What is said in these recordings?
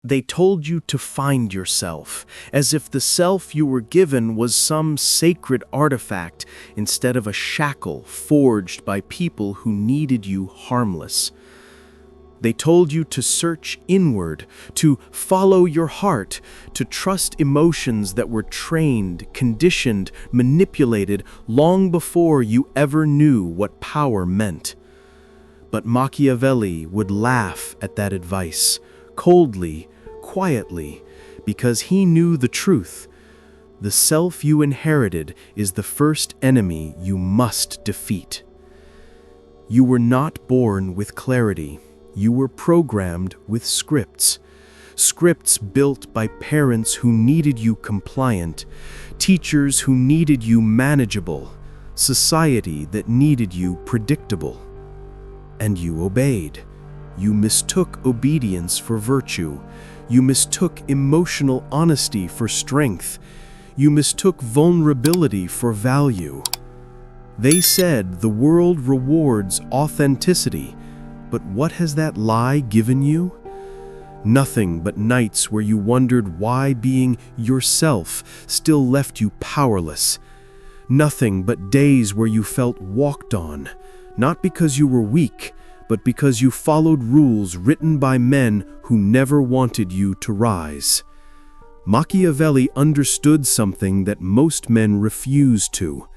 They told you to find yourself, as if the self you were given was some sacred artifact instead of a shackle forged by people who needed you harmless. They told you to search inward, to follow your heart, to trust emotions that were trained, conditioned, manipulated long before you ever knew what power meant. But Machiavelli would laugh at that advice, coldly, quietly, because he knew the truth. The self you inherited is the first enemy you must defeat. You were not born with clarity. You were programmed with scripts. Scripts built by parents who needed you compliant, teachers who needed you manageable, society that needed you predictable. And you obeyed. You mistook obedience for virtue. You mistook emotional honesty for strength. You mistook vulnerability for value. They said the world rewards authenticity, but what has that lie given you? Nothing but nights where you wondered why being yourself still left you powerless. Nothing but days where you felt walked on, not because you were weak, but because you followed rules written by men who never wanted you to rise. Machiavelli understood something that most men refuse to.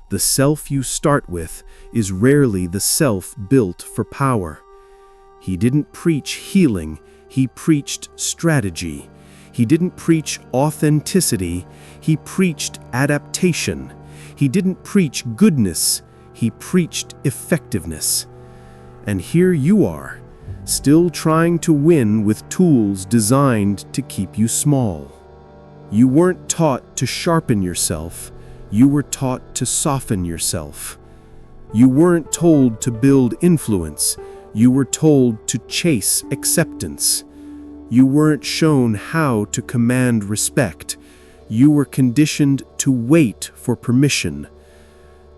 The self you start with is rarely the self built for power. He didn't preach healing, he preached strategy. He didn't preach authenticity, he preached adaptation. He didn't preach goodness, he preached effectiveness. And here you are, still trying to win with tools designed to keep you small. You weren't taught to sharpen yourself, you were taught to soften yourself. You weren't told to build influence, you were told to chase acceptance. You weren't shown how to command respect, you were conditioned to wait for permission.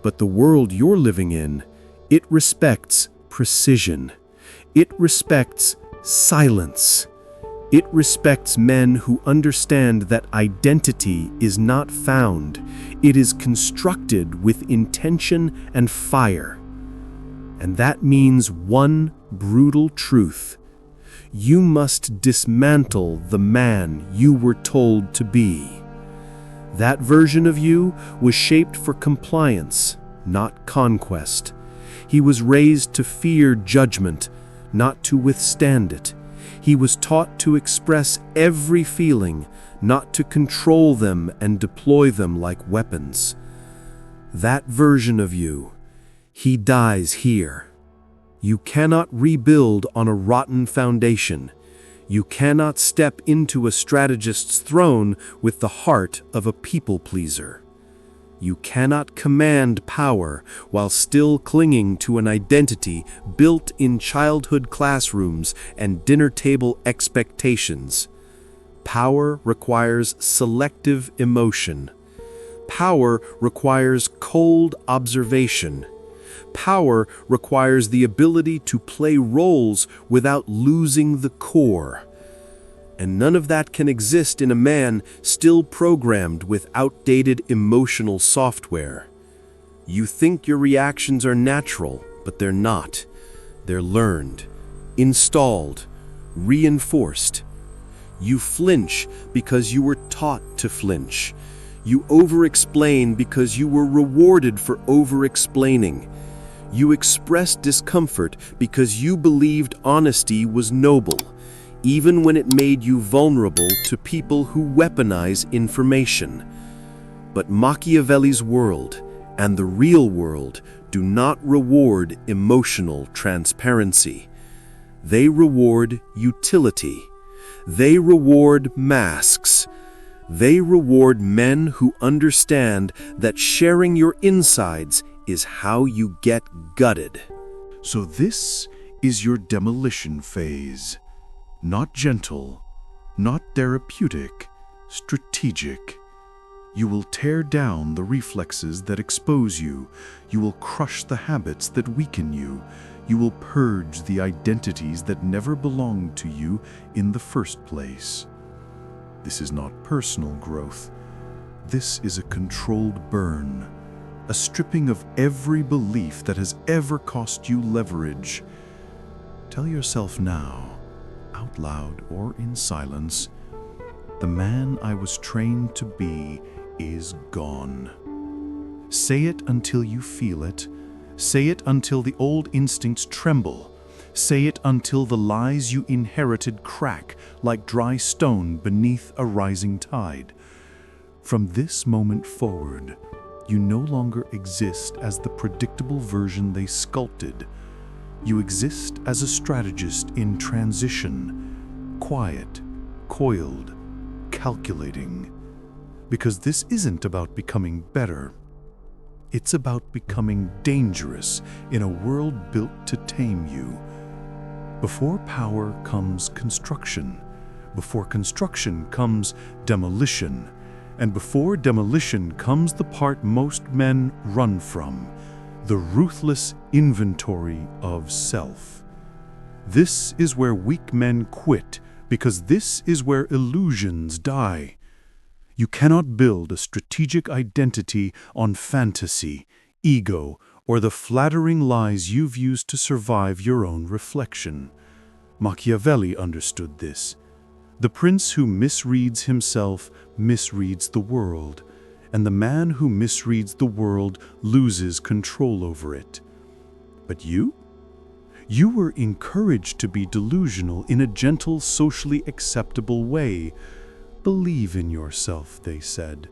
But the world you're living in, it respects precision. It respects silence. It respects men who understand that identity is not found, it is constructed with intention and fire. And that means one brutal truth. You must dismantle the man you were told to be. That version of you was shaped for compliance, not conquest. He was raised to fear judgment, not to withstand it. He was taught to express every feeling, not to control them and deploy them like weapons. That version of you, he dies here. You cannot rebuild on a rotten foundation. You cannot step into a strategist's throne with the heart of a people pleaser. You cannot command power while still clinging to an identity built in childhood classrooms and dinner table expectations. Power requires selective emotion. Power requires cold observation. Power requires the ability to play roles without losing the core. And none of that can exist in a man still programmed with outdated emotional software. You think your reactions are natural, but they're not. They're learned, installed, reinforced. You flinch because you were taught to flinch. You over-explain because you were rewarded for over-explaining. You express discomfort because you believed honesty was noble, even when it made you vulnerable to people who weaponize information. But Machiavelli's world and the real world do not reward emotional transparency. They reward utility. They reward masks. They reward men who understand that sharing your insides is how you get gutted. So this is your demolition phase. Not gentle, not therapeutic, strategic. You will tear down the reflexes that expose you. You will crush the habits that weaken you. You will purge the identities that never belonged to you in the first place. This is not personal growth. This is a controlled burn, a stripping of every belief that has ever cost you leverage. Tell yourself now, out loud or in silence, the man I was trained to be is gone. Say it until you feel it. Say it until the old instincts tremble. Say it until the lies you inherited crack like dry stone beneath a rising tide. From this moment forward, you no longer exist as the predictable version they sculpted. You exist as a strategist in transition, quiet, coiled, calculating. Because this isn't about becoming better. It's about becoming dangerous in a world built to tame you. Before power comes construction. Before construction comes demolition. And before demolition comes the part most men run from, the ruthless inventory of self. This is where weak men quit, because this is where illusions die. You cannot build a strategic identity on fantasy, ego, or the flattering lies you've used to survive your own reflection. Machiavelli understood this. The prince who misreads himself misreads the world, and the man who misreads the world loses control over it. But you? You were encouraged to be delusional in a gentle, socially acceptable way. Believe in yourself, they said.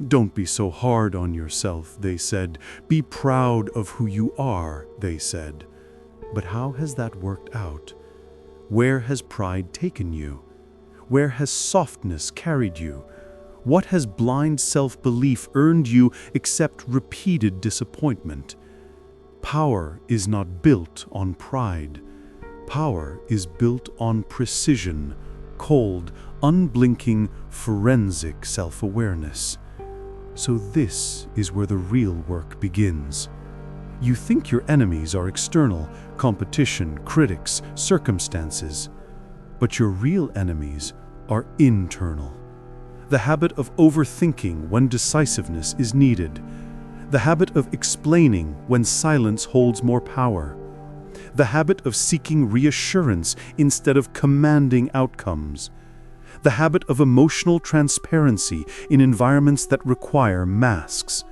Don't be so hard on yourself, they said. Be proud of who you are, they said. But how has that worked out? Where has pride taken you? Where has softness carried you? What has blind self-belief earned you except repeated disappointment? Power is not built on pride. Power is built on precision, cold, unblinking, forensic self-awareness. So this is where the real work begins. You think your enemies are external, competition, critics, circumstances. But your real enemies are internal. The habit of overthinking when decisiveness is needed. The habit of explaining when silence holds more power. The habit of seeking reassurance instead of commanding outcomes. The habit of emotional transparency in environments that require masks.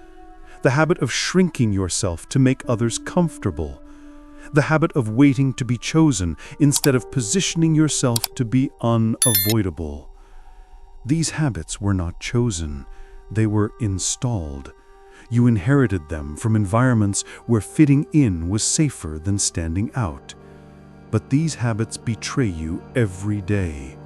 The habit of shrinking yourself to make others comfortable. The habit of waiting to be chosen instead of positioning yourself to be unavoidable. These habits were not chosen, they were installed. You inherited them from environments where fitting in was safer than standing out. But these habits betray you every day.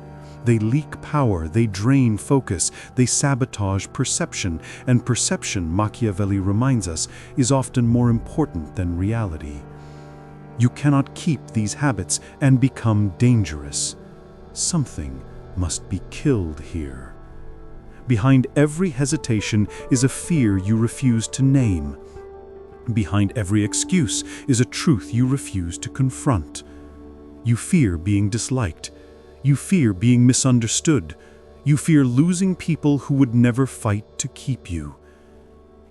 They leak power, they drain focus, they sabotage perception, and perception, Machiavelli reminds us, is often more important than reality. You cannot keep these habits and become dangerous. Something must be killed here. Behind every hesitation is a fear you refuse to name. Behind every excuse is a truth you refuse to confront. You fear being disliked. You fear being misunderstood. You fear losing people who would never fight to keep you.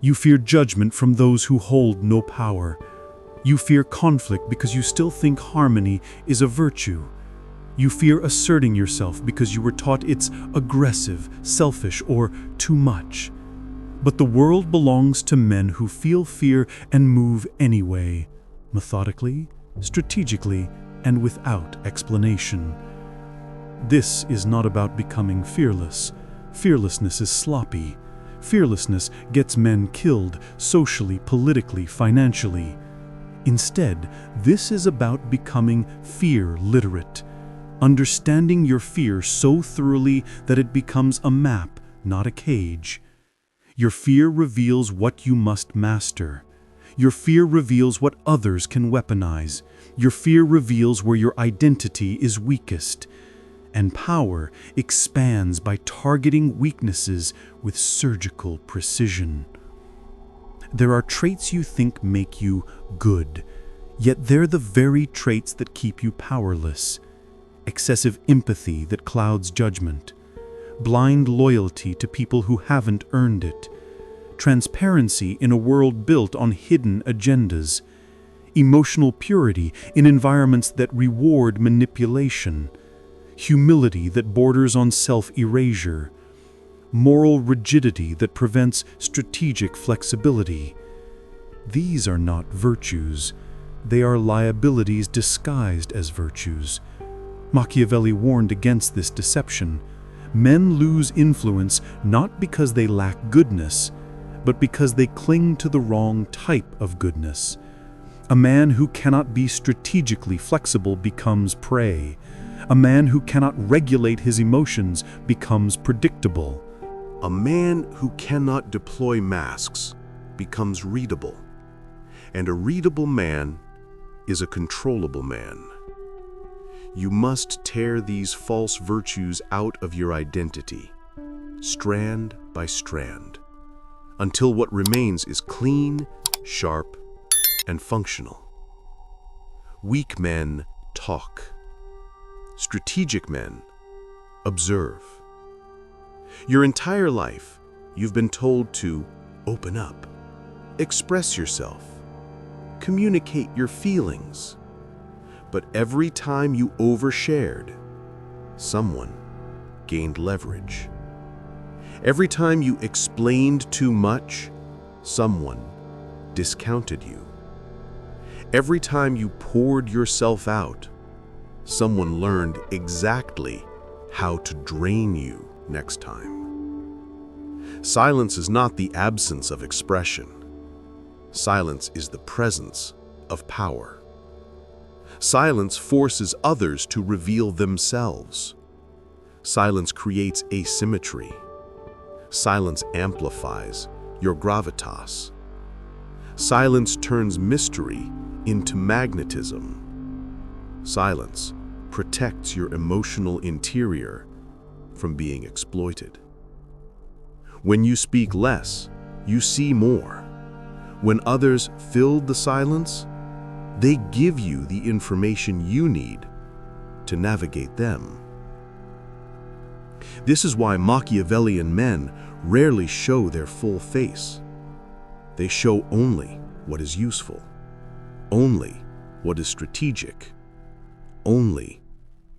You fear judgment from those who hold no power. You fear conflict because you still think harmony is a virtue. You fear asserting yourself because you were taught it's aggressive, selfish, or too much. But the world belongs to men who feel fear and move anyway, methodically, strategically, and without explanation. This is not about becoming fearless. Fearlessness is sloppy. Fearlessness gets men killed socially, politically, financially. Instead, this is about becoming fear-literate, understanding your fear so thoroughly that it becomes a map, not a cage. Your fear reveals what you must master. Your fear reveals what others can weaponize. Your fear reveals where your identity is weakest. And power expands by targeting weaknesses with surgical precision. There are traits you think make you good. Yet they're the very traits that keep you powerless. Excessive empathy that clouds judgment. Blind loyalty to people who haven't earned it. Transparency in a world built on hidden agendas. Emotional purity in environments that reward manipulation. Humility that borders on self-erasure. Moral rigidity that prevents strategic flexibility. These are not virtues. They are liabilities disguised as virtues. Machiavelli warned against this deception. Men lose influence not because they lack goodness, but because they cling to the wrong type of goodness. A man who cannot be strategically flexible becomes prey. A man who cannot regulate his emotions becomes predictable. A man who cannot deploy masks becomes readable. And a readable man is a controllable man. You must tear these false virtues out of your identity, strand by strand, until what remains is clean, sharp, and functional. Weak men talk. Strategic men observe. Your entire life, you've been told to open up, express yourself, communicate your feelings. But every time you overshared, someone gained leverage. Every time you explained too much, someone discounted you. Every time you poured yourself out, someone learned exactly how to drain you next time. Silence is not the absence of expression. Silence is the presence of power. Silence forces others to reveal themselves. Silence creates asymmetry. Silence amplifies your gravitas. Silence turns mystery into magnetism. Silence protects your emotional interior from being exploited. When you speak less, you see more. When others fill the silence, they give you the information you need to navigate them. This is why Machiavellian men rarely show their full face. They show only what is useful, only what is strategic, only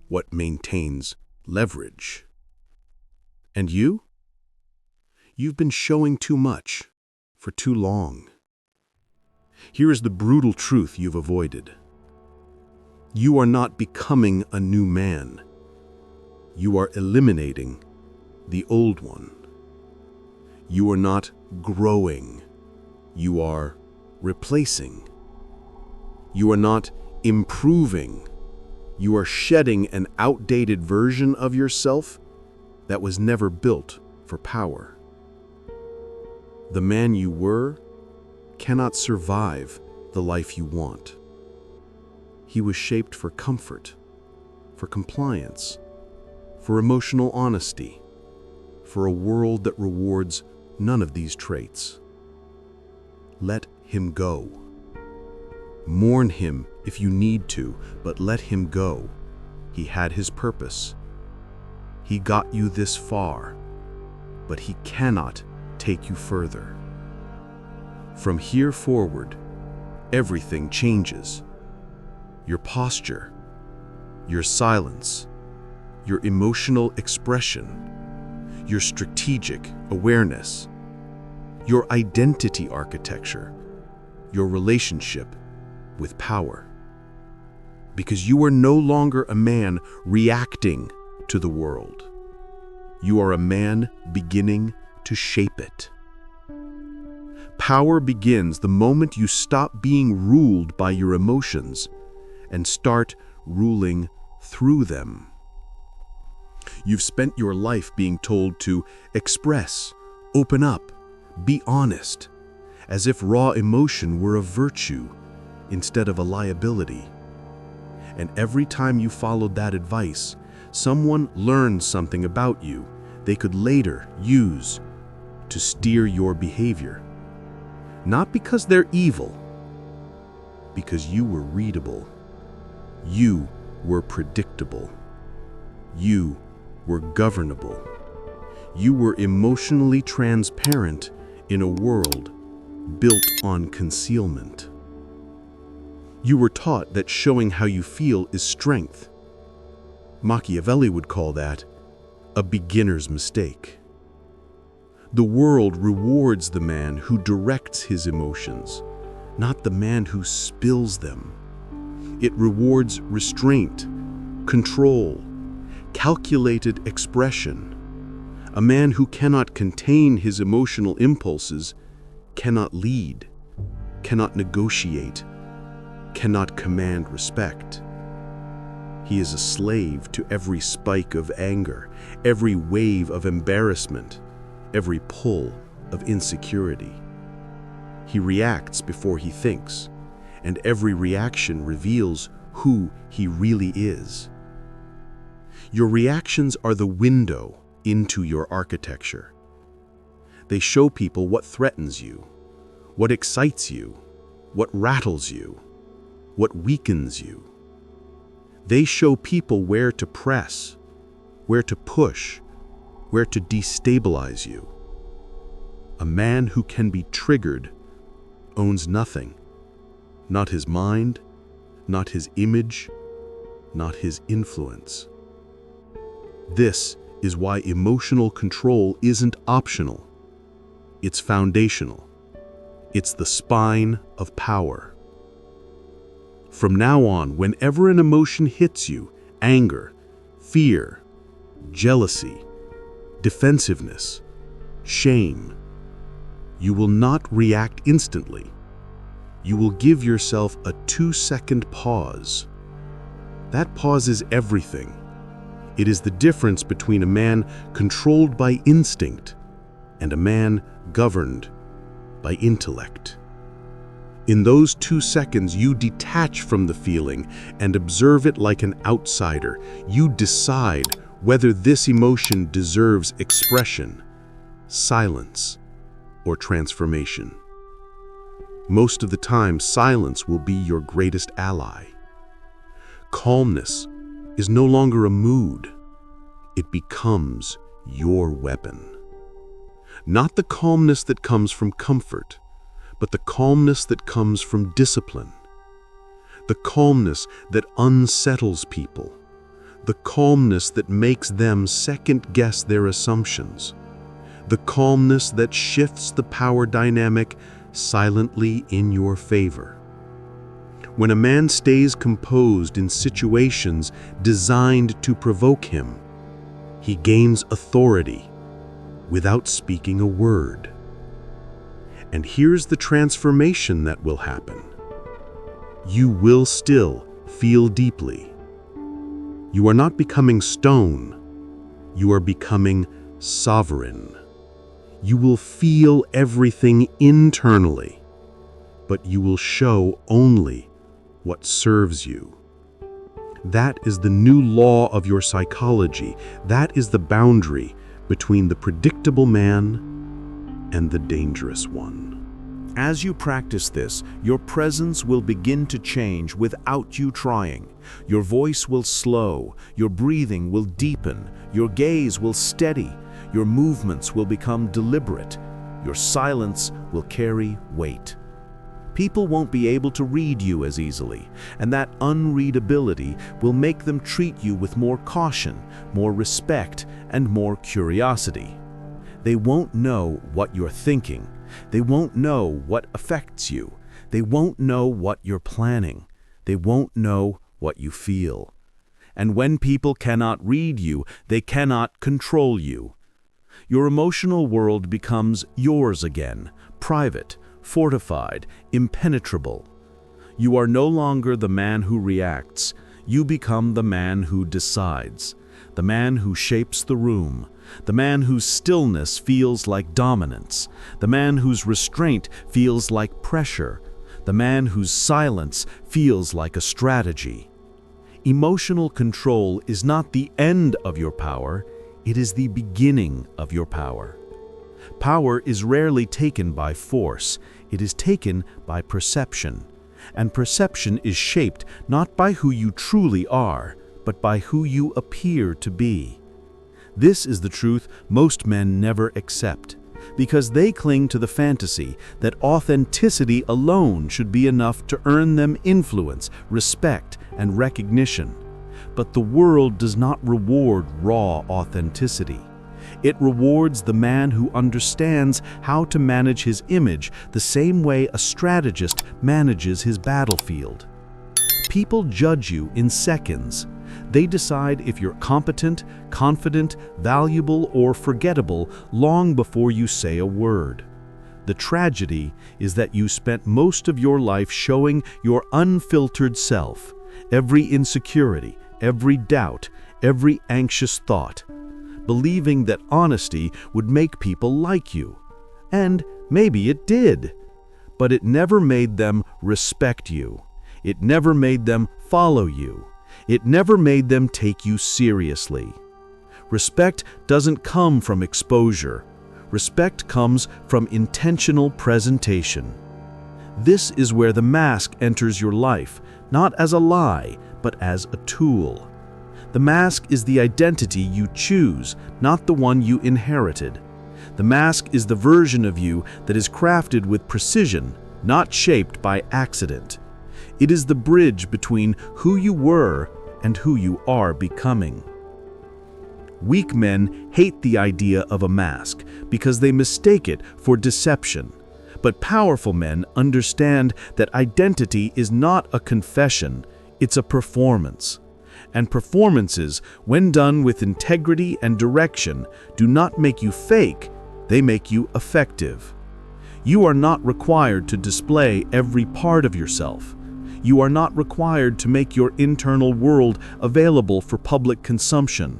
what maintains leverage. And you? You've been showing too much for too long. Here is the brutal truth you've avoided. You are not becoming a new man. You are eliminating the old one. You are not growing. You are replacing. You are not improving. You are shedding an outdated version of yourself that was never built for power. The man you were cannot survive the life you want. He was shaped for comfort, for compliance, for emotional honesty, for a world that rewards none of these traits. Let him go. Mourn him if you need to, but let him go. He had his purpose. He got you this far, but he cannot take you further. From here forward, everything changes. Your posture, your silence, your emotional expression, your strategic awareness, your identity architecture, your relationship with power. Because you are no longer a man reacting to the world. You are a man beginning to shape it. Power begins the moment you stop being ruled by your emotions and start ruling through them. You've spent your life being told to express, open up, be honest, as if raw emotion were a virtue instead of a liability. And every time you followed that advice, someone learned something about you they could later use to steer your behavior. Not because they're evil, because you were readable. You were predictable. You were governable. You were emotionally transparent in a world built on concealment. You were taught that showing how you feel is strength. Machiavelli would call that a beginner's mistake. The world rewards the man who directs his emotions, not the man who spills them. It rewards restraint, control, calculated expression. A man who cannot contain his emotional impulses cannot lead, cannot negotiate, cannot command respect. He is a slave to every spike of anger, every wave of embarrassment, every pull of insecurity. He reacts before he thinks, and every reaction reveals who he really is. Your reactions are the window into your architecture. They show people what threatens you, what excites you, what rattles you, what weakens you. They show people where to press, where to push, where to destabilize you. A man who can be triggered owns nothing. Not his mind, not his image, not his influence. This is why emotional control isn't optional. It's foundational. It's the spine of power. From now on, whenever an emotion hits you, anger, fear, jealousy, defensiveness, shame, you will not react instantly. You will give yourself a 2-second pause. That pause is everything. It is the difference between a man controlled by instinct and a man governed by intellect. In those 2 seconds, you detach from the feeling and observe it like an outsider. You decide whether this emotion deserves expression, silence, or transformation. Most of the time, silence will be your greatest ally. Calmness is no longer a mood. It becomes your weapon. Not the calmness that comes from comfort, but the calmness that comes from discipline. The calmness that unsettles people. The calmness that makes them second-guess their assumptions. The calmness that shifts the power dynamic silently in your favor. When a man stays composed in situations designed to provoke him, he gains authority without speaking a word. And here's the transformation that will happen. You will still feel deeply. You are not becoming stone. You are becoming sovereign. You will feel everything internally, but you will show only what serves you. That is the new law of your psychology. That is the boundary between the predictable man and the dangerous one. As you practice this, your presence will begin to change without you trying. Your voice will slow, your breathing will deepen, your gaze will steady, your movements will become deliberate, your silence will carry weight. People won't be able to read you as easily, and that unreadability will make them treat you with more caution, more respect, and more curiosity. They won't know what you're thinking. They won't know what affects you. They won't know what you're planning. They won't know what you feel. And when people cannot read you, they cannot control you. Your emotional world becomes yours again, private, fortified, impenetrable. You are no longer the man who reacts. You become the man who decides, the man who shapes the room, the man whose stillness feels like dominance, the man whose restraint feels like pressure, the man whose silence feels like a strategy. Emotional control is not the end of your power, it is the beginning of your power. Power is rarely taken by force, it is taken by perception. And perception is shaped not by who you truly are, but by who you appear to be. This is the truth most men never accept, because they cling to the fantasy that authenticity alone should be enough to earn them influence, respect, and recognition. But the world does not reward raw authenticity. It rewards the man who understands how to manage his image the same way a strategist manages his battlefield. People judge you in seconds. They decide if you're competent, confident, valuable, or forgettable long before you say a word. The tragedy is that you spent most of your life showing your unfiltered self, every insecurity, every doubt, every anxious thought, believing that honesty would make people like you. And maybe it did, but it never made them respect you. It never made them follow you. It never made them take you seriously. Respect doesn't come from exposure. Respect comes from intentional presentation. This is where the mask enters your life, not as a lie, but as a tool. The mask is the identity you choose, not the one you inherited. The mask is the version of you that is crafted with precision, not shaped by accident. It is the bridge between who you were and who you are becoming. Weak men hate the idea of a mask because they mistake it for deception. But powerful men understand that identity is not a confession, it's a performance. And performances, when done with integrity and direction, do not make you fake, they make you effective. You are not required to display every part of yourself. You are not required to make your internal world available for public consumption.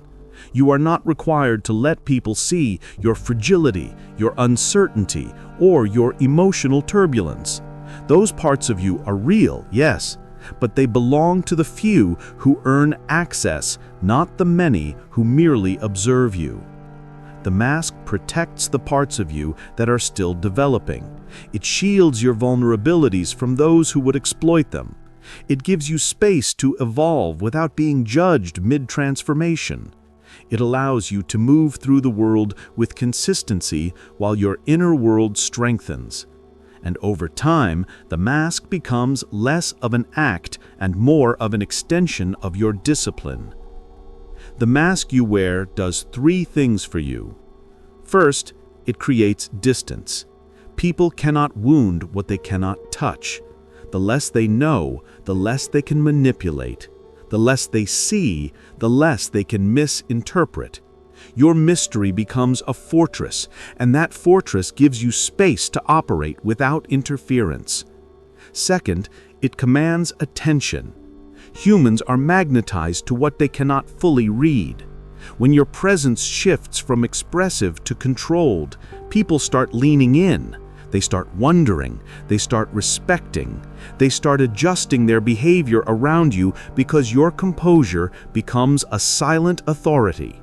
You are not required to let people see your fragility, your uncertainty, or your emotional turbulence. Those parts of you are real, yes, but they belong to the few who earn access, not the many who merely observe you. The mask protects the parts of you that are still developing. It shields your vulnerabilities from those who would exploit them. It gives you space to evolve without being judged mid-transformation. It allows you to move through the world with consistency while your inner world strengthens. And over time, the mask becomes less of an act and more of an extension of your discipline. The mask you wear does three things for you. First, it creates distance. People cannot wound what they cannot touch. The less they know, the less they can manipulate. The less they see, the less they can misinterpret. Your mystery becomes a fortress, and that fortress gives you space to operate without interference. Second, it commands attention. Humans are magnetized to what they cannot fully read. When your presence shifts from expressive to controlled, people start leaning in. They start wondering, they start respecting, they start adjusting their behavior around you because your composure becomes a silent authority.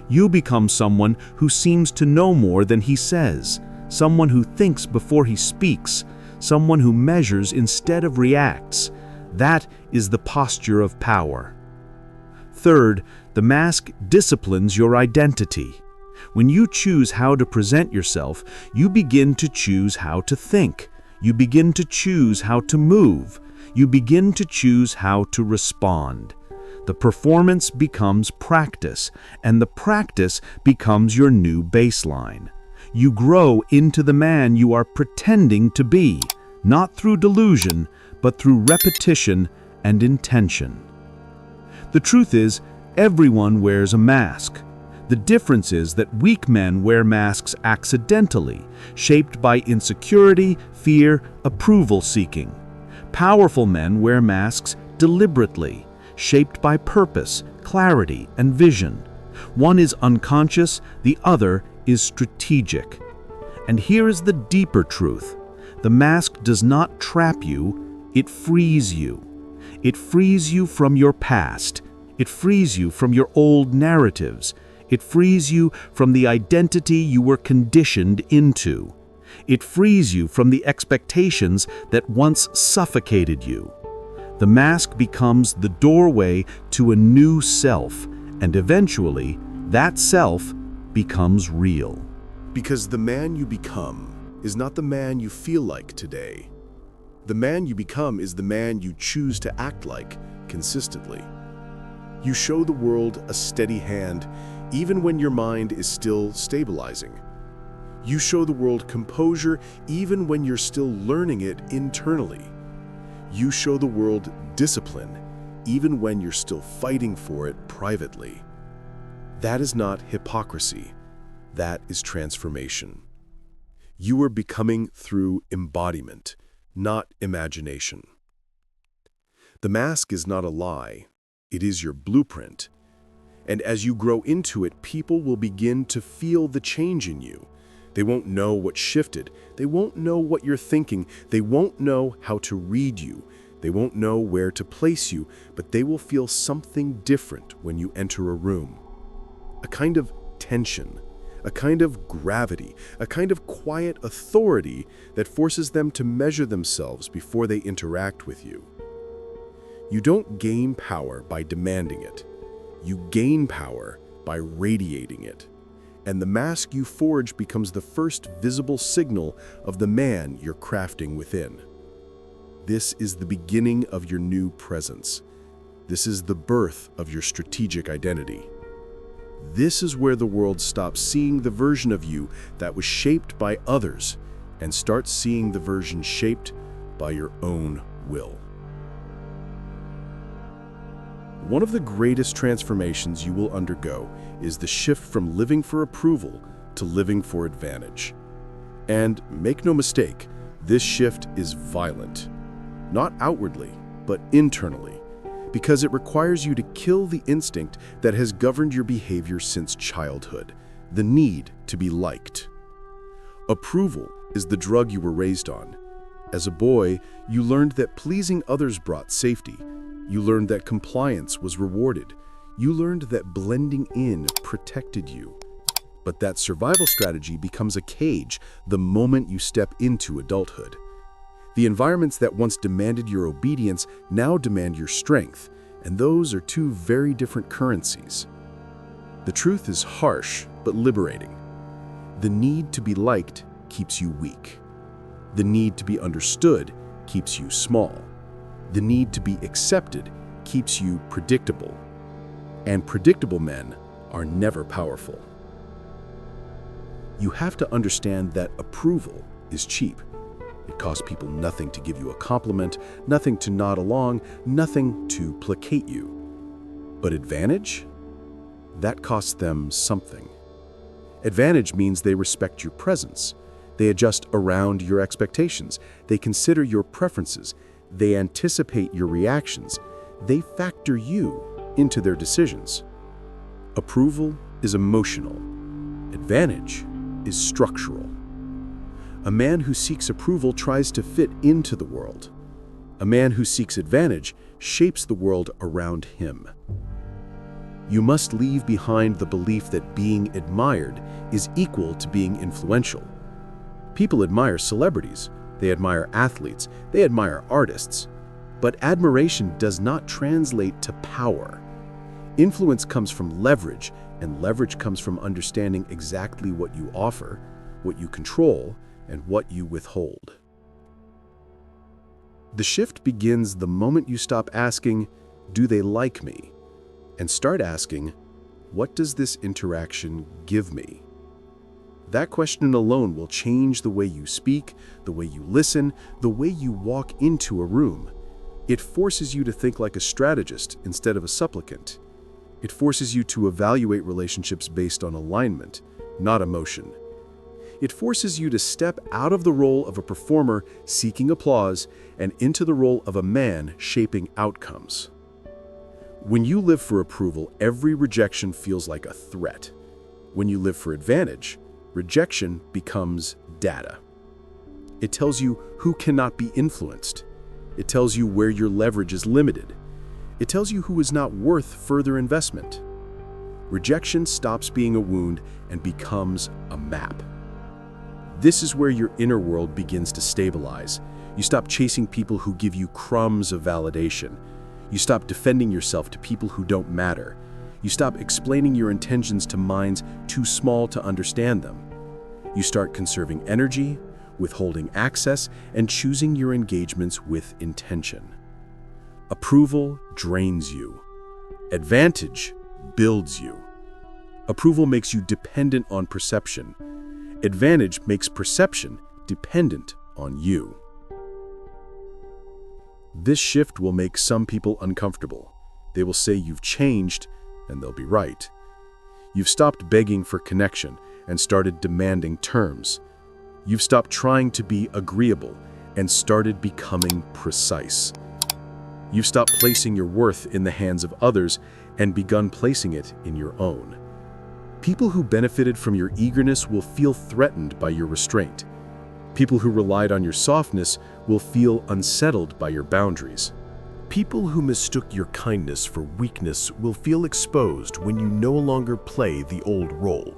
You become someone who seems to know more than he says, someone who thinks before he speaks, someone who measures instead of reacts. That is the posture of power. Third, the mask disciplines your identity. When you choose how to present yourself, you begin to choose how to think. You begin to choose how to move. You begin to choose how to respond. The performance becomes practice, and the practice becomes your new baseline. You grow into the man you are pretending to be, not through delusion, but through repetition and intention. The truth is, everyone wears a mask. The difference is that weak men wear masks accidentally, shaped by insecurity, fear, approval-seeking. Powerful men wear masks deliberately, shaped by purpose, clarity, and vision. One is unconscious, the other is strategic. And here is the deeper truth. The mask does not trap you, it frees you. It frees you from your past. It frees you from your old narratives. It frees you from the identity you were conditioned into. It frees you from the expectations that once suffocated you. The mask becomes the doorway to a new self, and eventually, that self becomes real. Because the man you become is not the man you feel like today. The man you become is the man you choose to act like consistently. You show the world a steady hand even when your mind is still stabilizing. You show the world composure even when you're still learning it internally. You show the world discipline even when you're still fighting for it privately. That is not hypocrisy. That is transformation. You are becoming through embodiment, not imagination. The mask is not a lie. It is your blueprint. And as you grow into it, people will begin to feel the change in you. They won't know what shifted. They won't know what you're thinking. They won't know how to read you. They won't know where to place you, but they will feel something different when you enter a room. A kind of tension, a kind of gravity, a kind of quiet authority that forces them to measure themselves before they interact with you. You don't gain power by demanding it. You gain power by radiating it. And the mask you forge becomes the first visible signal of the man you're crafting within. This is the beginning of your new presence. This is the birth of your strategic identity. This is where the world stops seeing the version of you that was shaped by others and starts seeing the version shaped by your own will. One of the greatest transformations you will undergo is the shift from living for approval to living for advantage. And make no mistake, this shift is violent. Not outwardly, but internally, because it requires you to kill the instinct that has governed your behavior since childhood, the need to be liked. Approval is the drug you were raised on. As a boy, you learned that pleasing others brought safety. You learned that compliance was rewarded. You learned that blending in protected you. But that survival strategy becomes a cage the moment you step into adulthood. The environments that once demanded your obedience now demand your strength, and those are two very different currencies. The truth is harsh, but liberating. The need to be liked keeps you weak. The need to be understood keeps you small. The need to be accepted keeps you predictable. And predictable men are never powerful. You have to understand that approval is cheap. It costs people nothing to give you a compliment, nothing to nod along, nothing to placate you. But advantage? That costs them something. Advantage means they respect your presence. They adjust around your expectations. They consider your preferences. They anticipate your reactions. They factor you into their decisions. Approval is emotional. Advantage is structural. A man who seeks approval tries to fit into the world. A man who seeks advantage shapes the world around him. You must leave behind the belief that being admired is equal to being influential. People admire celebrities. They admire athletes. They admire artists. But admiration does not translate to power. Influence comes from leverage, and leverage comes from understanding exactly what you offer, what you control, and what you withhold. The shift begins the moment you stop asking, "Do they like me?" and start asking, "What does this interaction give me?" That question alone will change the way you speak, the way you listen, the way you walk into a room. It forces you to think like a strategist instead of a supplicant. It forces you to evaluate relationships based on alignment, not emotion. It forces you to step out of the role of a performer seeking applause and into the role of a man shaping outcomes. When you live for approval, every rejection feels like a threat. When you live for advantage, rejection becomes data. It tells you who cannot be influenced. It tells you where your leverage is limited. It tells you who is not worth further investment. Rejection stops being a wound and becomes a map. This is where your inner world begins to stabilize. You stop chasing people who give you crumbs of validation. You stop defending yourself to people who don't matter. You stop explaining your intentions to minds too small to understand them. You start conserving energy, withholding access, and choosing your engagements with intention. Approval drains you. Advantage builds you. Approval makes you dependent on perception. Advantage makes perception dependent on you. This shift will make some people uncomfortable. They will say you've changed, and they'll be right. You've stopped begging for connection and started demanding terms. You've stopped trying to be agreeable and started becoming precise. You've stopped placing your worth in the hands of others and begun placing it in your own. People who benefited from your eagerness will feel threatened by your restraint. People who relied on your softness will feel unsettled by your boundaries. People who mistook your kindness for weakness will feel exposed when you no longer play the old role.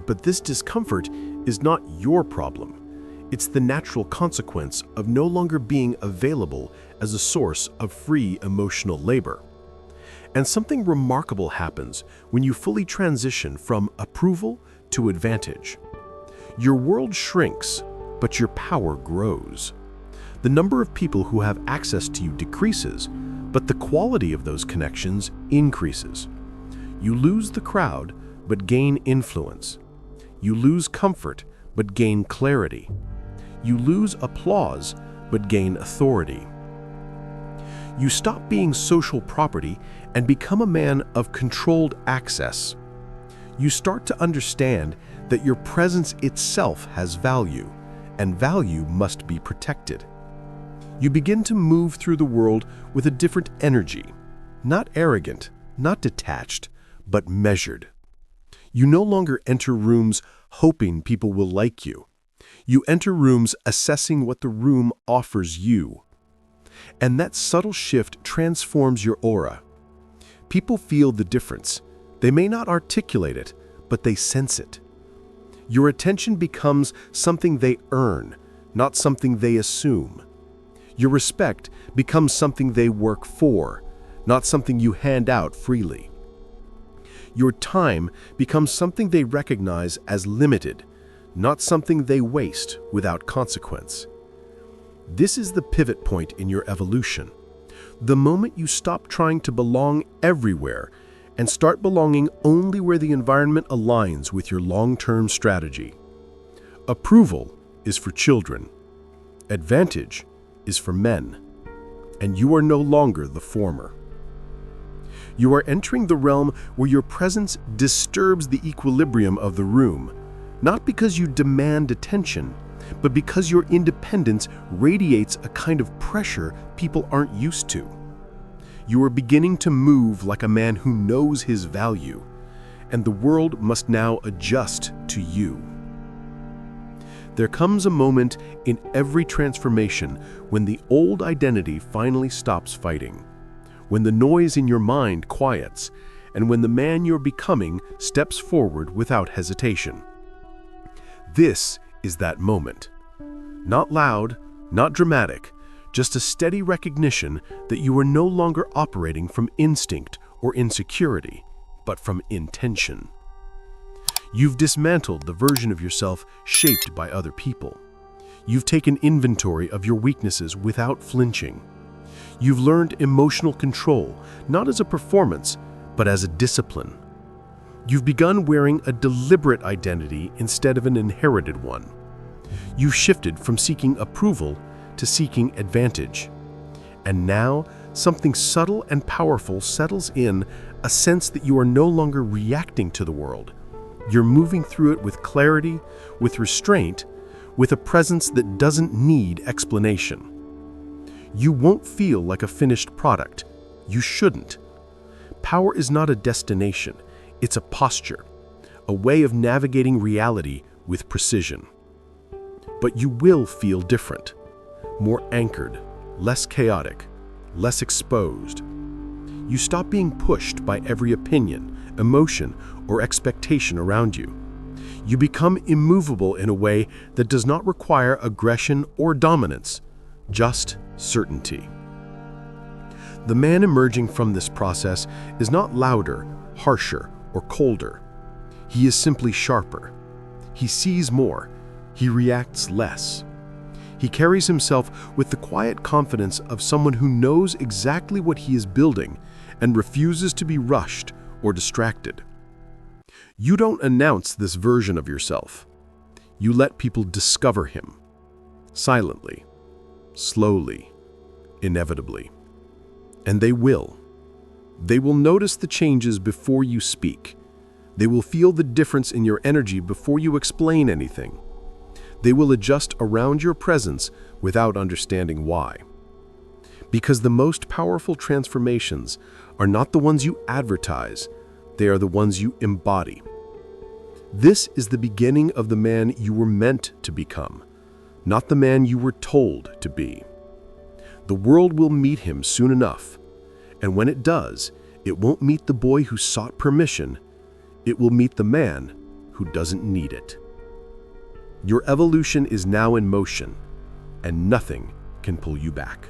But this discomfort is not your problem. It's the natural consequence of no longer being available as a source of free emotional labor. And something remarkable happens when you fully transition from approval to advantage. Your world shrinks, but your power grows. The number of people who have access to you decreases, but the quality of those connections increases. You lose the crowd, but gain influence. You lose comfort, but gain clarity. You lose applause, but gain authority. You stop being social property and become a man of controlled access. You start to understand that your presence itself has value, and value must be protected. You begin to move through the world with a different energy, not arrogant, not detached, but measured. You no longer enter rooms hoping people will like you. You enter rooms assessing what the room offers you. And that subtle shift transforms your aura. People feel the difference. They may not articulate it, but they sense it. Your attention becomes something they earn, not something they assume. Your respect becomes something they work for, not something you hand out freely. Your time becomes something they recognize as limited, not something they waste without consequence. This is the pivot point in your evolution. The moment you stop trying to belong everywhere and start belonging only where the environment aligns with your long-term strategy. Approval is for children. Advantage is for men. And you are no longer the former. You are entering the realm where your presence disturbs the equilibrium of the room, not because you demand attention, but because your independence radiates a kind of pressure people aren't used to. You are beginning to move like a man who knows his value, and the world must now adjust to you. There comes a moment in every transformation when the old identity finally stops fighting, when the noise in your mind quiets, and when the man you're becoming steps forward without hesitation. This is that moment. Not loud, not dramatic, just a steady recognition that you are no longer operating from instinct or insecurity, but from intention. You've dismantled the version of yourself shaped by other people. You've taken inventory of your weaknesses without flinching. You've learned emotional control, not as a performance, but as a discipline. You've begun wearing a deliberate identity instead of an inherited one. You've shifted from seeking approval to seeking advantage. And now, something subtle and powerful settles in, a sense that you are no longer reacting to the world. You're moving through it with clarity, with restraint, with a presence that doesn't need explanation. You won't feel like a finished product. You shouldn't. Power is not a destination. It's a posture, a way of navigating reality with precision. But you will feel different, more anchored, less chaotic, less exposed. You stop being pushed by every opinion, emotion, or expectation around you. You become immovable in a way that does not require aggression or dominance, just certainty. The man emerging from this process is not louder, harsher, or colder. He is simply sharper. He sees more. He reacts less. He carries himself with the quiet confidence of someone who knows exactly what he is building and refuses to be rushed or distracted. You don't announce this version of yourself. You let people discover him. Silently, slowly, inevitably. And they will. They will notice the changes before you speak. They will feel the difference in your energy before you explain anything. They will adjust around your presence without understanding why. Because the most powerful transformations are not the ones you advertise, they are the ones you embody. This is the beginning of the man you were meant to become, not the man you were told to be. The world will meet him soon enough, and when it does, it won't meet the boy who sought permission. It will meet the man who doesn't need it. Your evolution is now in motion, and nothing can pull you back.